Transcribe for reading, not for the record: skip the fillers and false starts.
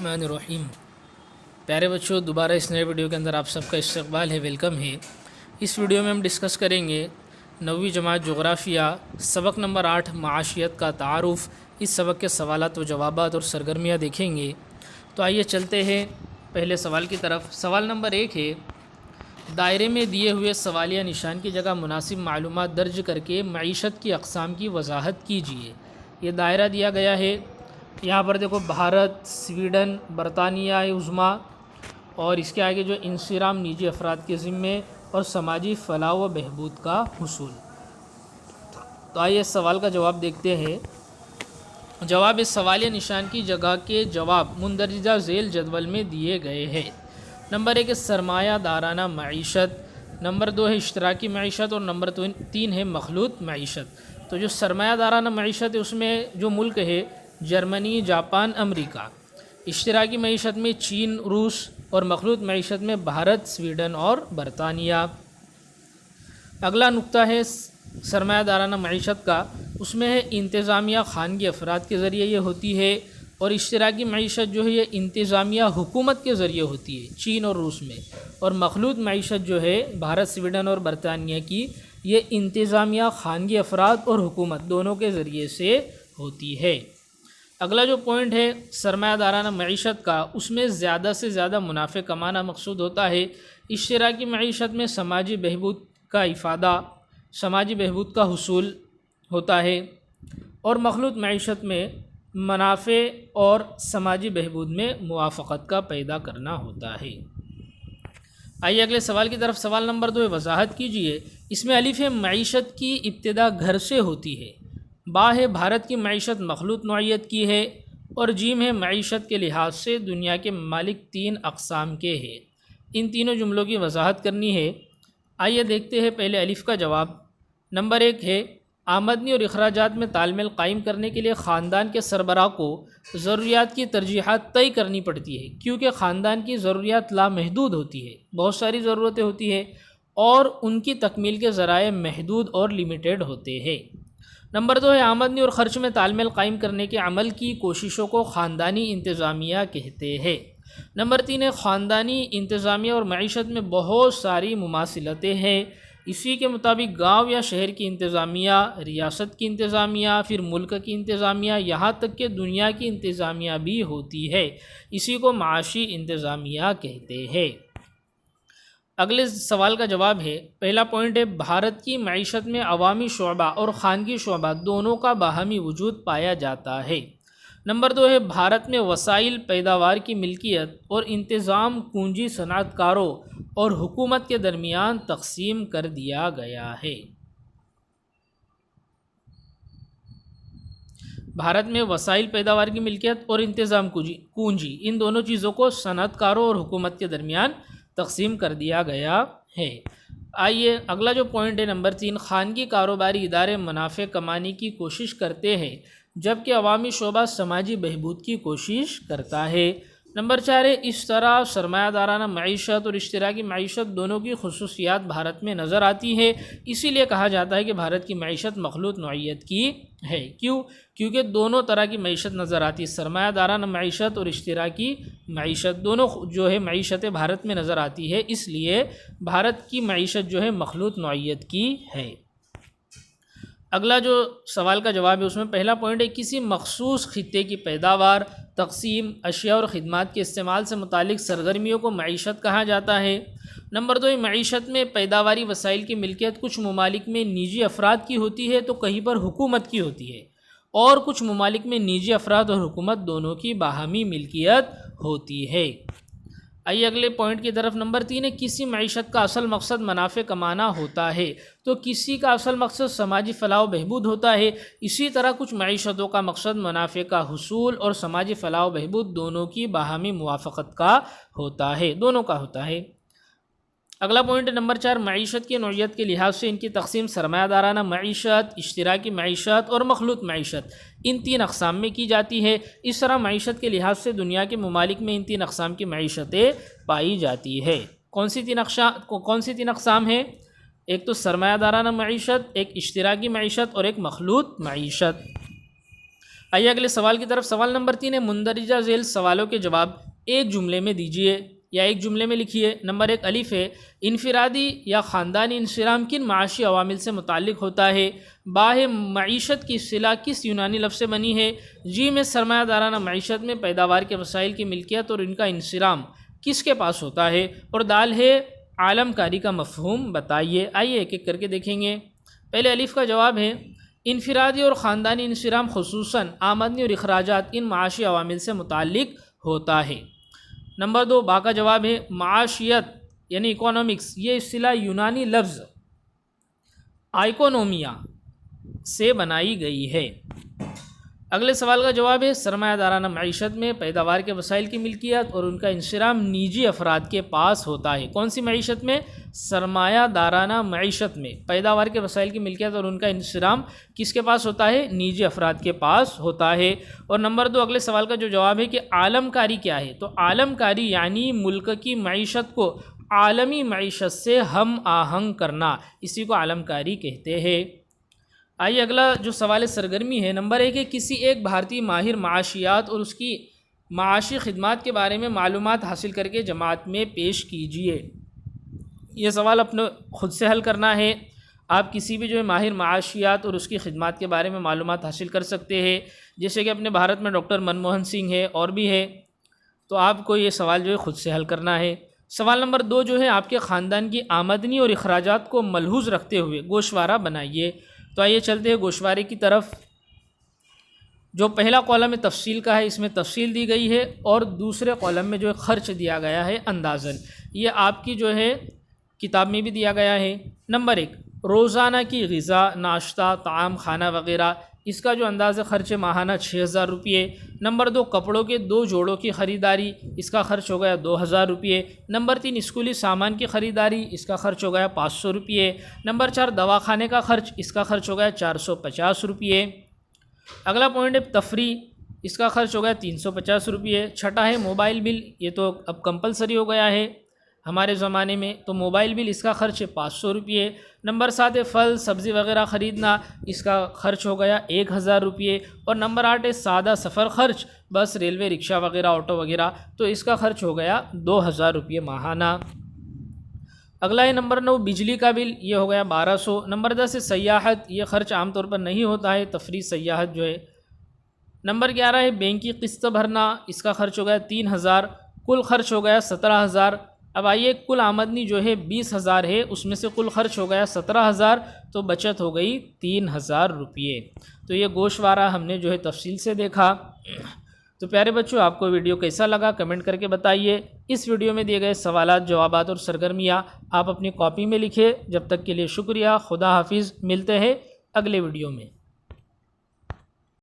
बिस्मिल्लाहिर्रहमानिर्रहीम। प्यारे बच्चों, दोबारा इस नए वीडियो के अंदर आप सबका इस्तकबाल है, वेलकम है। इस वीडियो में हम डिस्कस करेंगे 9वीं जमात जोग्राफ़िया सबक नंबर 8 माशियत का तारुफ़। इस सबक के सवालात व जवाबात और सरगर्मियाँ देखेंगे। तो आइए चलते हैं पहले सवाल की तरफ। सवाल नंबर 1 है, दायरे में दिए हुए सवालिया निशान की जगह मुनासिब मालूमात दर्ज करके मईशत की अक़साम की वजाहत कीजिए। ये दायरा दिया गया है, यहाँ पर देखो भारत, स्वीडन, बरतानिया उज़्मा और इसके आगे जो इंसिराम निजी अफराद के ज़िम्मे और समाजी फलाह व बहबूद का हुसूल। तो आइए इस सवाल का जवाब देखते हैं। जवाब इस सवालिया निशान की जगह के जवाब मुंदरजा झेल जदवल में दिए गए हैं। नंबर 1 है सरमाया दाराना मईशत, नंबर 2 है इश्तराकी मईशत और नंबर 3 है मखलूत मईशत। तो जो सरमाया दाराना मईशत है उसमें जो मुल्क है जर्मनी, जापान, अमेरिका। इश्तराकी मईशत में चीन, रूस और मखलूत मईशत में भारत, स्वीडन और बरतानिया। अगला नुक्ता है सरमाया दाराना मईशत का, उसमें है इंतज़ामिया खानगी अफराद के ज़रिए ये होती है और इश्तराकी मईशत जो है ये इंतज़ामिया हुकूमत के ज़रिए होती है चीन और रूस में। और मखलूत मईशत जो है भारत, स्वीडन और बरतानिया की, ये इंतज़ामिया खानगी अफराद और हुकूमत दोनों के ज़रिए से होती है। अगला जो पॉइंट है सरमाया दाराना मईशत का, उसमें ज़्यादा से ज़्यादा मुनाफ़े कमाना मकसूद होता है। इश्तराकी मईशत में समाजी बहबूद का इफ़ादा, समाजी बहबूद का हुसूल होता है और मखलूत मईशत में मुनाफ़े और समाजी बहबूद में मुवाफ़क़त का पैदा करना होता है। आइए अगले सवाल की तरफ। सवाल नंबर 2 वजाहत कीजिए। इसमें अलिफ है मईशत की इब्तिदा घर से होती है, बा है भारत की मईशत मखलूत नौइयत की है और जीम है मईशत के लिहाज से दुनिया के ममालिक 3 अक़साम के हैं। इन तीनों जुमलों की वजाहत करनी है। आइए देखते हैं पहले अलिफ का जवाब। नंबर 1 है आमदनी और अखराजात में तालमेल कायम करने के लिए ख़ानदान के सरबराह को ज़रूरियात की तरजीहात तय करनी पड़ती है, क्योंकि ख़ानदान की ज़रूरियात लामहदूद होती है, बहुत सारी ज़रूरतें होती है और उनकी तकमील के ज़राए महदूद और लिमिटेड होते हैं। नंबर 2 है आमदनी और ख़र्च में तालमेल कायम करने के अमल की कोशिशों को ख़ानदानी इंतज़ामिया कहते हैं। नंबर 3 है ख़ानदानी इंतज़ामिया और मईशत में बहुत सारी मुमासिलतें हैं। इसी के मुताबिक गांव या शहर की इंतज़ामिया, रियासत की इंतज़ामिया, फिर मुल्क की इंतज़ामिया, यहाँ तक कि दुनिया की इंतज़ामिया भी होती है। इसी को माशी इंतज़ामिया कहते हैं। अगले सवाल का जवाब है, पहला पॉइंट है भारत की मईशत में अवामी शोबा और ख़ानगी शोबा दोनों का बाहमी वजूद पाया जाता है। नंबर 2 है भारत में वसाइल पैदावार की मिल्कियत और इंतज़ाम पूंजी सनअतकारों और हुकूमत के दरमियान तकसीम कर दिया गया है। भारत में वसाइल पैदावार की मिल्कियत और इंतज़ाम पूंजी, इन दोनों चीज़ों को सनअतकारों और हुकूमत के दरमियान तकसीम कर दिया गया है। आइए अगला जो पॉइंट है नंबर 3, खानगी कारोबारी इदारे मुनाफ़े कमाने की कोशिश करते हैं जबकि अवामी शोबा समाजी बहबूद की कोशिश करता है। नंबर 4 है इस तरह सरमायादाराना मईशत और इश्तराकी मईशत दोनों की खुसूसियात भारत में नज़र आती है, इसीलिए कहा जाता है कि भारत की मईशत मखलूत नौइयत की है। क्यों? क्योंकि दोनों तरह की मईशत नज़र आती है, सरमायादाराना मईशत और इश्तराकी मईशत दोनों जो है मईशतें भारत में नज़र आती है, इसलिए भारत की मईशत जो है मखलूत नौइयत की है। अगला जो सवाल का जवाब है उसमें पहला पॉइंट है किसी मखसूस खित्ते की पैदावार, तकसीम, अशिया और ख़िदमात के इस्तेमाल से मुतालिक सरगर्मियों को मईशत कहा जाता है। नंबर 2 मईशत में पैदावारी वसाइल की मिल्कियत कुछ ममालिक में निजी अफराद की होती है तो कहीं पर हुकूमत की होती है, और कुछ ममालिक में निजी अफराद और हुकूमत दोनों की बाहमी मिल्कियत होती है। आइए अगले पॉइंट की तरफ। नंबर 3 है किसी मईशत का असल मकसद मुनाफ़े कमाना होता है तो किसी का असल मकसद समाजी फलाह व बहबूद होता है। इसी तरह कुछ मईशतों का मकसद मुनाफ़े का हुसूल और समाजी फलाह व बहबूद दोनों की बाहमी मुवाफ़क़त का होता है, दोनों का होता है। अगला पॉइंट नंबर 4 मईशत की नौइयत के लिहाज से इनकी तकसीम सरमायादाराना मईशत, इश्तराकी मईशत और मखलूत मईशत इन 3 अक़साम में की जाती है। इस तरह मईशत के लिहाज से दुनिया के ममालिक में इन 3 अक़साम की मईशतें पाई जाती है। कौन सी 3 अक़साम है? एक तो सरमायादाराना मईशत, एक इश्तराकी मईशत और एक मखलूत मईशत। آئیے اگلے سوال کی طرف۔ سوال نمبر 3 ہے، مندرجہ ذیل سوالوں کے جواب ایک جملے میں دیجیے یا ایک جملے میں لکھیے۔ نمبر 1 الف ہے، انفرادی یا خاندانی انصرام کن معاشی عوامل سے متعلق ہوتا ہے؟ با ہے، معیشت کی اصطلاح کس یونانی لفظ سے بنی ہے؟ جی میں، سرمایہ دارانہ معیشت میں پیداوار کے وسائل کی ملکیت اور ان کا انصرام کس کے پاس ہوتا ہے؟ اور دال ہے، عالم کاری کا مفہوم بتائیے۔ آئیے ایک ایک کر کے دیکھیں گے۔ پہلے الف کا جواب ہے، انفرادی اور خاندانی انصرام خصوصاً آمدنی اور اخراجات ان معاشی عوامل سے متعلق ہوتا ہے۔ نمبر 2 با کا جواب ہے، معاشیت یعنی اکونومکس، یہ اصطلاح یونانی لفظ آئیکونومیا سے بنائی گئی ہے۔ اگلے سوال کا جواب ہے، سرمایہ دارانہ معیشت میں پیداوار کے وسائل کی ملکیت اور ان کا انصرام نجی افراد کے پاس ہوتا ہے۔ کون سی معیشت میں؟ سرمایہ دارانہ معیشت میں پیداوار کے وسائل کی ملکیت اور ان کا انصرام کس کے پاس ہوتا ہے؟ نجی افراد کے پاس ہوتا ہے۔ اور نمبر 2 اگلے سوال کا جو جواب ہے کہ عالم کاری کیا ہے؟ تو عالم کاری یعنی ملک کی معیشت کو عالمی معیشت سے ہم آہنگ کرنا، اسی کو عالم کاری کہتے ہیں۔ آئیے اگلا جو سوال سرگرمی ہے، نمبر 1 ہے، کسی ایک بھارتی ماہر معاشیات اور اس کی معاشی خدمات کے بارے میں معلومات حاصل کر کے جماعت میں پیش کیجیے۔ یہ سوال اپنے خود سے حل کرنا ہے۔ آپ کسی بھی جو ہے ماہر معاشیات اور اس کی خدمات کے بارے میں معلومات حاصل کر سکتے ہیں، جیسے کہ اپنے بھارت میں ڈاکٹر منموہن سنگھ ہے اور بھی ہے، تو آپ کو یہ سوال جو ہے خود سے حل کرنا ہے۔ سوال نمبر 2 جو ہے، آپ کے خاندان کی آمدنی اور اخراجات کو ملحوظ رکھتے ہوئے گوشوارہ بنائیے۔ تو آئیے چلتے ہیں گوشوارے کی طرف۔ جو پہلا کالم ہے تفصیل کا ہے، اس میں تفصیل دی گئی ہے، اور دوسرے کالم میں جو ہے خرچ دیا گیا ہے اندازاً، یہ آپ کی جو ہے کتاب میں بھی دیا گیا ہے۔ نمبر 1 روزانہ کی غذا، ناشتہ، طعام خانہ وغیرہ، اس کا جو انداز خرچ ماہانہ 6000 روپئے۔ نمبر 2 کپڑوں کے 2 جوڑوں کی خریداری، اس کا خرچ ہو گیا 2000 روپئے۔ نمبر 3 اسکولی سامان کی خریداری، اس کا خرچ ہو گیا 500 روپئے۔ نمبر 4 دواخانے کا خرچ، اس کا خرچ ہو گیا 450 روپئے۔ اگلا پوائنٹ ہے تفریح، اس کا خرچ ہو گیا 350 روپئے۔ چھٹا ہے موبائل بل، یہ تو اب کمپلسری ہو گیا ہے ہمارے زمانے میں، تو موبائل بل اس کا خرچ ہے 500 روپئے۔ نمبر 7 ہے پھل سبزی وغیرہ خریدنا، اس کا خرچ ہو گیا 1000 روپئے۔ اور نمبر 8 ہے سادہ سفر خرچ، بس ریلوے رکشہ وغیرہ آٹو وغیرہ، تو اس کا خرچ ہو گیا 2000 روپئے ماہانہ۔ اگلا ہے نمبر 9 بجلی کا بل، یہ ہو گیا 1200۔ نمبر 10 ہے سیاحت، یہ خرچ عام طور پر نہیں ہوتا ہے، تفریح سیاحت جو ہے۔ نمبر 11 ہے بینک کی قسط بھرنا، اس کا خرچ ہو گیا 3000، کل خرچ ہو گیا 17000۔ اب آئیے کل آمدنی جو ہے 20000 ہے، اس میں سے کل خرچ ہو گیا 17000، تو بچت ہو گئی 3000 روپئے۔ تو یہ گوشوارہ ہم نے جو ہے تفصیل سے دیکھا۔ تو پیارے بچوں، آپ کو ویڈیو کیسا لگا کمنٹ کر کے بتائیے۔ اس ویڈیو میں دیے گئے سوالات، جوابات اور سرگرمیاں آپ اپنی کاپی میں لکھیں۔ جب تک کے لیے شکریہ، خدا حافظ، ملتے ہیں اگلے ویڈیو میں۔